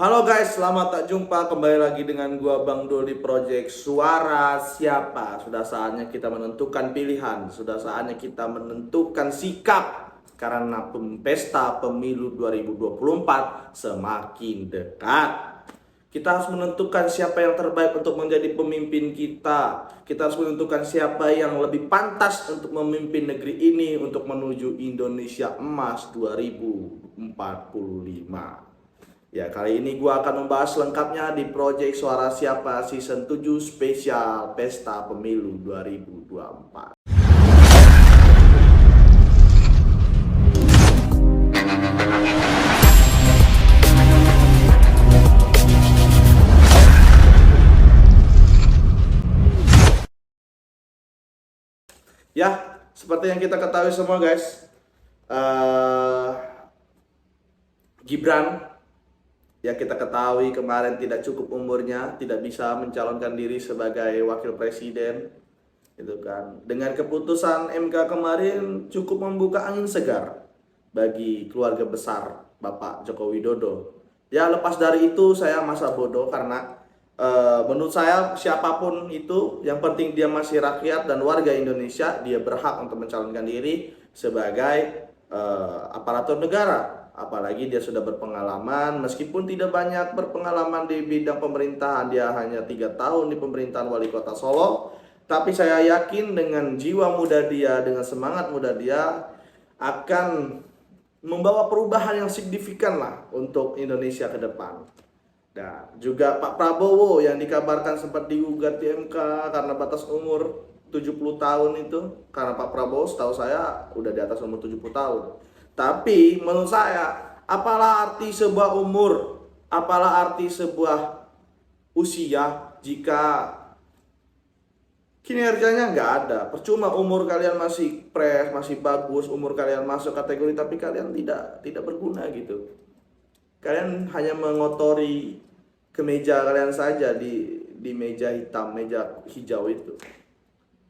Halo guys, selamat tak jumpa kembali lagi dengan gua Bang Dul di project Suara Siapa. Sudah saatnya kita menentukan pilihan, sudah saatnya kita menentukan sikap karena pesta pemilu 2024 semakin dekat. Kita harus menentukan siapa yang terbaik untuk menjadi pemimpin kita. Kita harus menentukan siapa yang lebih pantas untuk memimpin negeri ini untuk menuju Indonesia Emas 2045. Ya, kali ini gue akan membahas lengkapnya di Project Suara Siapa Season 7 Spesial Pesta Pemilu 2024. Ya, seperti yang kita ketahui semua guys, Gibran yang kita ketahui kemarin tidak cukup umurnya, tidak bisa mencalonkan diri sebagai wakil presiden, itu kan. Dengan keputusan MK kemarin cukup membuka angin segar bagi keluarga besar Bapak Joko Widodo. Ya, lepas dari itu saya masa bodoh karena menurut saya siapapun itu yang penting dia masih rakyat dan warga Indonesia, dia berhak untuk mencalonkan diri sebagai aparatur negara. Apalagi dia sudah berpengalaman, meskipun tidak banyak berpengalaman di bidang pemerintahan, dia hanya 3 tahun di pemerintahan wali kota Solo. Tapi saya yakin dengan jiwa muda dia, dengan semangat muda dia akan membawa perubahan yang signifikan lah untuk Indonesia ke depan. Dan juga Pak Prabowo yang dikabarkan sempat digugat di MK karena batas umur 70 tahun itu. Karena Pak Prabowo setahu saya udah di atas umur 70 tahun. Tapi menurut saya, apalah arti sebuah umur, apalah arti sebuah usia jika kinerjanya nggak ada. Percuma umur kalian masih fresh, masih bagus, umur kalian masuk kategori, tapi kalian tidak berguna gitu. Kalian hanya mengotori kemeja kalian saja di meja hitam, meja hijau itu.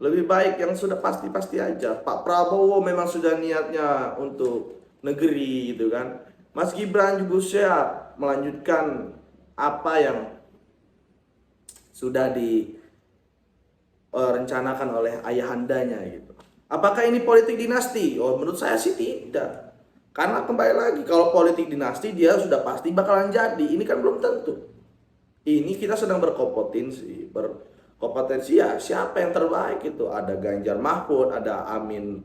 Lebih baik yang sudah pasti-pasti aja. Pak Prabowo memang sudah niatnya untuk negeri gitu kan. Mas Gibran juga siap melanjutkan apa yang sudah direncanakan oleh ayahandanya gitu. Apakah ini politik dinasti? Oh, menurut saya sih tidak. Karena kembali lagi, kalau politik dinasti dia sudah pasti bakalan jadi. Ini kan belum tentu. Ini kita sedang berkompetensi ya, siapa yang terbaik itu. Ada Ganjar Mahfud, ada Amin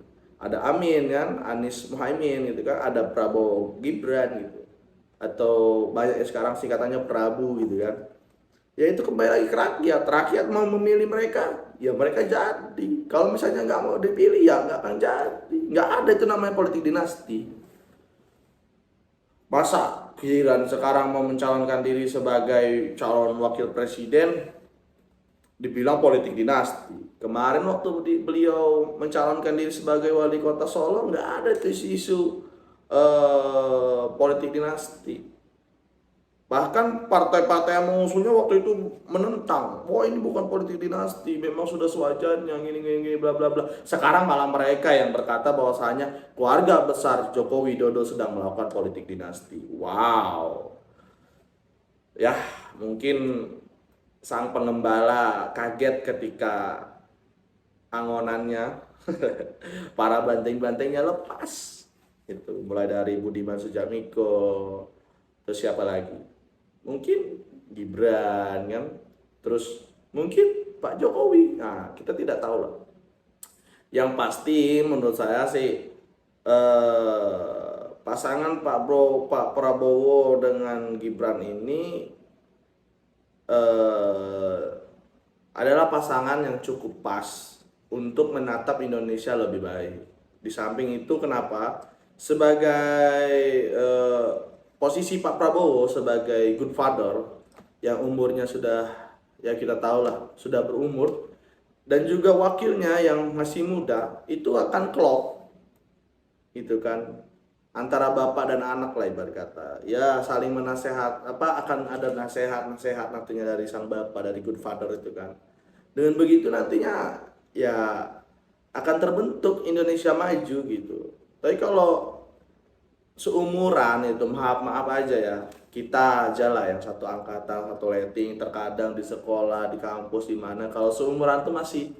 kan, Anies Muhaimin gitu kan, ada Prabowo Gibran gitu, atau banyak sekarang singkatannya Prabu gitu kan. Ya itu kembali lagi ke rakyat mau memilih mereka, ya mereka jadi. Kalau misalnya nggak mau dipilih ya nggak akan jadi. Nggak ada itu namanya politik dinasti. Masa giliran sekarang mau mencalonkan diri sebagai calon wakil presiden dibilang politik dinasti. Kemarin waktu beliau mencalonkan diri sebagai wali kota Solo nggak ada tuh isu politik dinasti. Bahkan partai-partai yang mengusungnya waktu itu menentang, wah ini bukan politik dinasti, memang sudah sewajarnya gini bla bla bla. Sekarang malah mereka yang berkata bahwasanya keluarga besar Joko Widodo sedang melakukan politik dinasti. Wow. Ya, mungkin sang pengembala kaget ketika angonannya para banteng-bantengnya lepas. Itu mulai dari Budiman Sujatmiko, terus siapa lagi? Mungkin Gibran kan, terus mungkin Pak Jokowi. Nah, kita tidak tahu lah. Yang pasti menurut saya sih pasangan Pak Prabowo dengan Gibran ini eh, adalah pasangan yang cukup pas untuk menatap Indonesia lebih baik. Di samping itu kenapa? Sebagai posisi Pak Prabowo sebagai good father yang umurnya sudah, ya kita tahu lah, sudah berumur, dan juga wakilnya yang masih muda itu akan klop gitu kan, antara bapak dan anak lah ibarat kata. Ya saling menasehat, apa akan ada nasihat nantinya dari sang bapak, dari good father itu kan. Dengan begitu nantinya ya akan terbentuk Indonesia maju gitu. Tapi kalau seumuran itu, maaf maaf aja ya, kita aja lah yang satu angkatan, satu letting, terkadang di sekolah, di kampus, di mana kalau seumuran tuh masih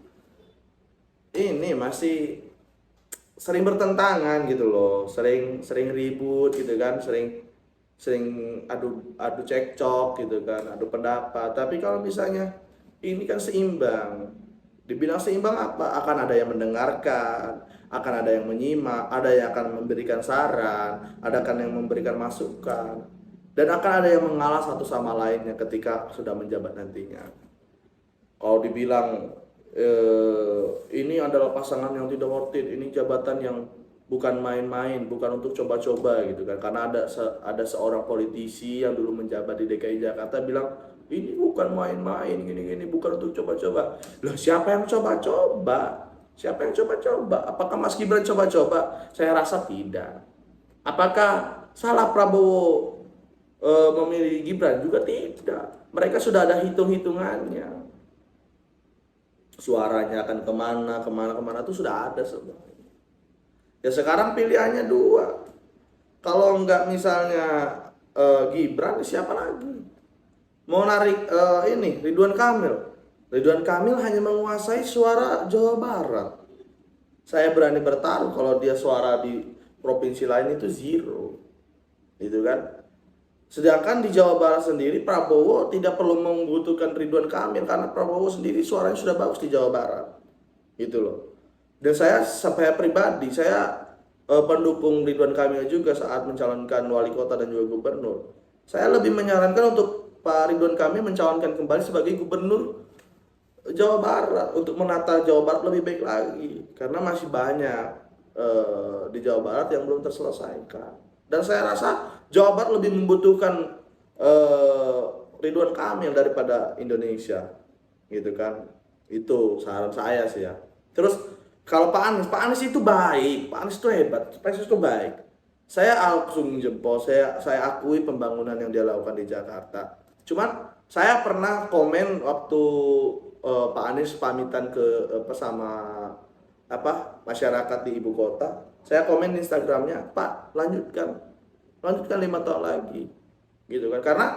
sering bertentangan gitu loh, sering sering ribut gitu kan, sering sering adu adu cekcok gitu kan, adu pendapat. Tapi kalau misalnya ini kan seimbang, dibilang seimbang apa, akan ada yang mendengarkan, akan ada yang menyimak, ada yang akan memberikan saran, ada kan yang memberikan masukan, dan akan ada yang mengalah satu sama lainnya ketika sudah menjabat nantinya. Kalau dibilang ini adalah pasangan yang tidak worth it, ini jabatan yang bukan main-main, bukan untuk coba-coba gitu kan. Karena ada seorang politisi yang dulu menjabat di DKI Jakarta bilang ini bukan main-main, gini-gini, bukan untuk coba-coba. Loh, siapa yang coba-coba? Siapa yang coba-coba? Apakah Mas Gibran coba-coba? Saya rasa tidak. Apakah salah Prabowo memilih Gibran? Juga tidak. Mereka sudah ada hitung-hitungannya. Suaranya akan kemana tuh sudah ada sebenarnya. Ya sekarang pilihannya dua. Kalau enggak misalnya Gibran, siapa lagi? Mau narik ini Ridwan Kamil. Ridwan Kamil hanya menguasai suara Jawa Barat. Saya berani bertaruh kalau dia suara di provinsi lain itu zero. Gitu kan? Sedangkan di Jawa Barat sendiri Prabowo tidak perlu membutuhkan Ridwan Kamil karena Prabowo sendiri suaranya sudah bagus di Jawa Barat. Gitu loh. Dan saya pribadi, saya pendukung Ridwan Kamil juga saat mencalonkan wali kota dan juga gubernur. Saya lebih menyarankan untuk Pak Ridwan Kamil mencalonkan kembali sebagai gubernur Jawa Barat untuk menata Jawa Barat lebih baik lagi karena masih banyak di Jawa Barat yang belum terselesaikan. Dan saya rasa Jawa Barat lebih membutuhkan Ridwan Kamil daripada Indonesia, gitu kan? Itu saran saya sih ya. Terus kalau Pak Anies itu baik, Pak Anies itu hebat, Pak Anies itu baik. Saya langsung jempol, saya akui pembangunan yang dia lakukan di Jakarta. Cuman saya pernah komen waktu Pak Anies pamitan ke sama masyarakat di ibu kota. Saya komen di Instagramnya, Pak, lanjutkan 5 tahun lagi, gitu kan? Karena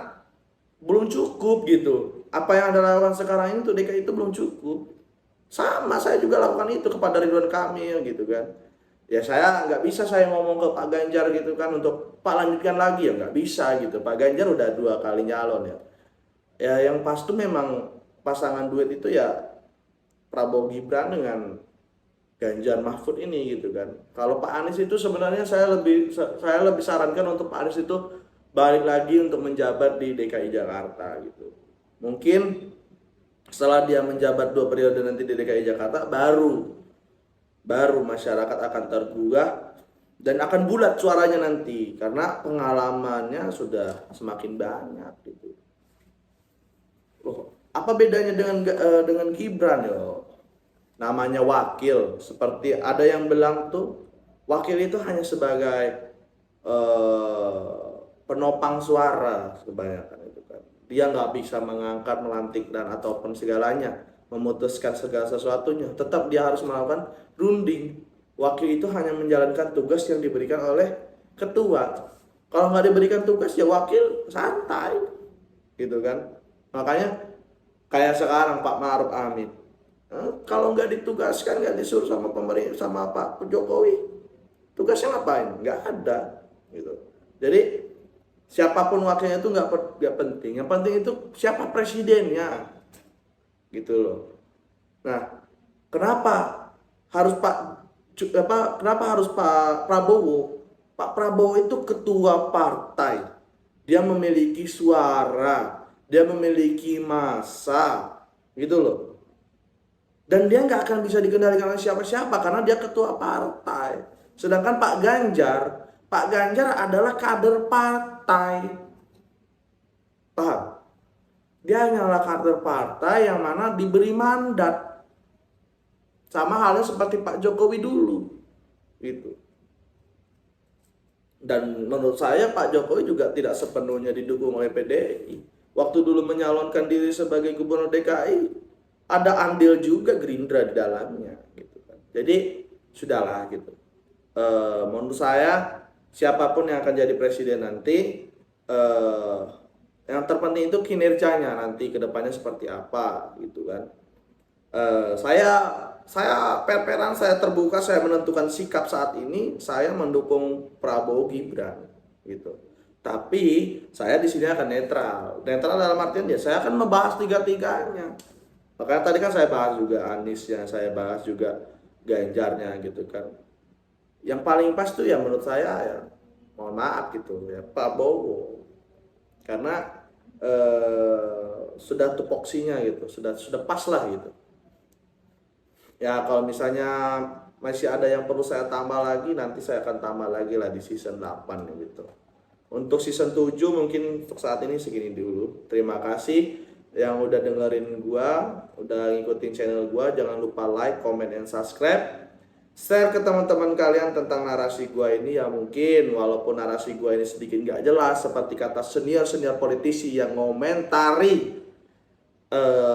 belum cukup gitu. Apa yang Anda lakukan sekarang ini tuh DKI itu belum cukup. Sama saya juga lakukan itu kepada Ridwan Kamil gitu kan. Ya saya nggak bisa saya ngomong ke Pak Ganjar gitu kan untuk Pak lanjutkan lagi, ya nggak bisa gitu. Pak Ganjar udah 2 kali nyalon ya. Ya yang pas tuh memang pasangan duet itu ya Prabowo Gibran dengan Ganjar Mahfud ini gitu kan. Kalau Pak Anies itu sebenarnya saya lebih sarankan untuk Pak Anies itu balik lagi untuk menjabat di DKI Jakarta gitu. Mungkin setelah dia menjabat 2 periode nanti di DKI Jakarta baru masyarakat akan tergugah dan akan bulat suaranya nanti karena pengalamannya sudah semakin banyak gitu. Loh, apa bedanya dengan Gibran ya? Namanya wakil, seperti ada yang bilang tuh wakil itu hanya sebagai penopang suara kebanyakan itu kan. Dia nggak bisa mengangkat, melantik dan ataupun segalanya, memutuskan segala sesuatunya. Tetap dia harus melakukan runding. Wakil itu hanya menjalankan tugas yang diberikan oleh ketua. Kalau nggak diberikan tugas ya wakil santai, gitu kan. Makanya kayak sekarang Pak Ma'ruf Amin. Kalau nggak ditugaskan, nggak disuruh sama pemerintah, sama Pak Jokowi, tugasnya ngapain? Nggak ada, gitu. Jadi siapapun wakilnya itu nggak penting. Yang penting itu siapa presidennya, gitu loh. Nah, kenapa harus Pak Prabowo? Pak Prabowo itu ketua partai, dia memiliki suara, dia memiliki massa, gitu loh. Dan dia nggak akan bisa dikendalikan oleh siapa-siapa karena dia ketua partai. Sedangkan Pak Ganjar adalah kader partai. Paham? Dia hanyalah kader partai yang mana diberi mandat. Sama halnya seperti Pak Jokowi dulu. Gitu. Dan menurut saya Pak Jokowi juga tidak sepenuhnya didukung oleh PDI. Waktu dulu menyalonkan diri sebagai gubernur DKI, ada andil juga Gerindra di dalamnya gitu kan. Jadi sudahlah gitu. Menurut saya siapapun yang akan jadi presiden nanti eh, yang terpenting itu kinerjanya nanti ke depannya seperti apa gitu kan. Saya per-peran, saya terbuka, saya menentukan sikap saat ini, saya mendukung Prabowo Gibran gitu. Tapi saya di sini akan netral. Netral dalam artian ya saya akan membahas tiga-tiganya. Makanya tadi kan saya bahas juga Aniesnya, saya bahas juga Ganjarnya gitu kan. Yang paling pas tuh ya menurut saya ya, mohon maaf gitu ya, Prabowo. Karena sudah tupoksinya gitu, sudah pas lah gitu. Ya kalau misalnya masih ada yang perlu saya tambah lagi, nanti saya akan tambah lagi lah di season 8 gitu. Untuk season 7 mungkin untuk saat ini segini dulu. Terima kasih yang udah dengerin gua, udah ngikutin channel gua. Jangan lupa like, comment, and subscribe. Share ke teman-teman kalian tentang narasi gua ini yang mungkin walaupun narasi gua ini sedikit gak jelas seperti kata senior-senior politisi yang ngomentari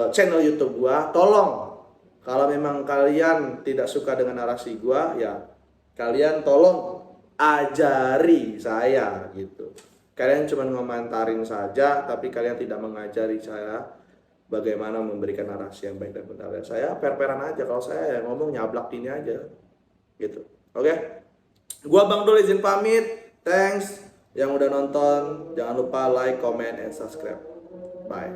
channel YouTube gua, tolong kalau memang kalian tidak suka dengan narasi gua ya kalian tolong ajari saya gitu. Kalian cuma ngomentarin saja tapi kalian tidak mengajari saya bagaimana memberikan narasi yang baik dan benar. Ya, saya per-peran aja, kalau saya ya ngomong nyablak ini aja gitu. Oke. Gua Bang Dul izin pamit. Thanks yang udah nonton. Jangan lupa like, comment, and subscribe. Bye.